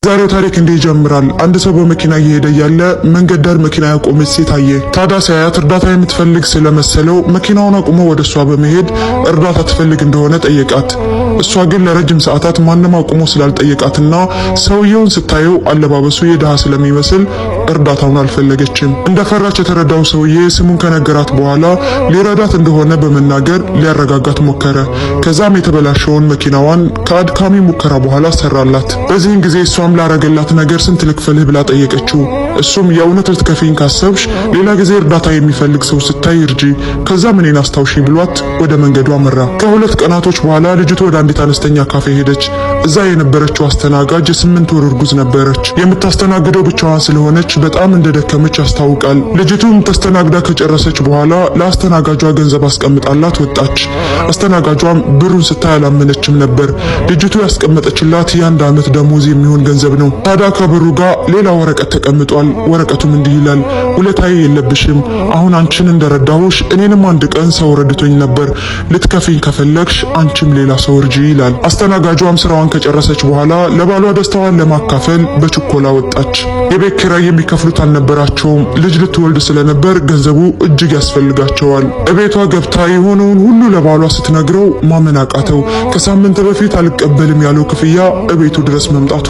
ዛሬው ታሪክ እንዲህ ይጀምራል። አንድ ሰው በመኪና እየሄደ ያለ መንገድ ዳር መኪና ያቆመች ሴት አየ። ታዲያ ሲያያት እርዳታ የምትፈልግ ስለመሰለው መኪናውን አቁሞ ወደ እሷ በመሄድ እርዳታ ትፈልግ እንደሆነ ጠየቃት። እሷ ግን ለረጅም ሰዓታት ማንም አቁሞ ስላልጠየቃትና ሰውየውን ስታየው አለባበሱ የድሃ ስለሚመስል እርዳታውን አልፈለገችም። እንደፈራች የተረዳው ሰውዬ ስሙን ከነገራት በኋላ ሊረዳት እንደሆነ በመናገር ሊያረጋጋት ሞከረ። ከዛም የተበላሸውን መኪናዋን ከአድካሚ ሙከራ በኋላ ሰራላት። በዚህን ጊዜ እሷም ላረገላት ነገር ስንት ልክፈልህ ብላ ጠየቀችው። እሱም የእውነት ልትከፊኝ ካሰብሽ ሌላ ጊዜ እርዳታ የሚፈልግ ሰው ስታይ እርጂ፣ ከዛ እኔን አስታውሺ ብሏት ወደ መንገዱ አመራ። ከሁለት ቀናቶች በኋላ ልጅቱ ወደ አንዲት አነስተኛ ካፌ ሄደች። እዛ የነበረችው አስተናጋጅ የ8 ወር እርጉዝ ነበረች። የምታስተናግደው ብቻዋን ስለሆነች በጣም እንደደከመች ያስታውቃል። ልጅቱም ተስተናግዳ ከጨረሰች በኋላ ለአስተናጋጇ ገንዘብ አስቀምጣላት ወጣች። አስተናጋጇም ብሩን ስታይ አላመነችም ነበር። ልጅቱ ያስቀመጠችላት የ1 ዓመት ደሞዝ የሚሆን ገንዘብ ነው። ታዲያ ከብሩ ጋር ሌላ ወረቀት ተቀምጧል። ወረቀቱም እንዲህ ይላል፣ ውለታዬ የለብሽም፣ አሁን አንቺን እንደረዳሁሽ እኔንም አንድ ቀን ሰው ረድቶኝ ነበር፣ ልትከፊኝ ከፈለግሽ አንቺም ሌላ ሰው እርጂ ይላል። አስተናጋጇም ስራዋን ከጨረሰች በኋላ ለባሏ ደስታዋን ለማካፈል በችኮላ ወጣች። የቤት ኪራይ የሚከፍሉት አልነበራቸውም። ልጅ ልትወልድ ስለነበር ገንዘቡ እጅግ ያስፈልጋቸዋል። እቤቷ ገብታ የሆነውን ሁሉ ለባሏ ስትነግረው ማመን አቃተው። ከሳምንት በፊት አልቀበልም ያለው ክፍያ እቤቱ ድረስ መምጣቱ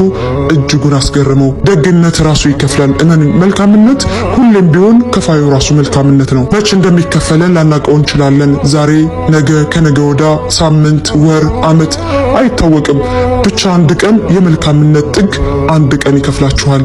እጅጉን አስገረመው። ደግነት ራሱ ይከፍላል። መልካምነት ሁሌም ቢሆን ከፋዩ ራሱ መልካምነት ነው። መች እንደሚከፈለን ላናቀው እንችላለን። ዛሬ፣ ነገ፣ ከነገ ወዳ፣ ሳምንት፣ ወር፣ ዓመት አይታወቅም። ብቻ አንድ ቀን የመልካምነት ጥግ አንድ ቀን ይከፍላችኋል።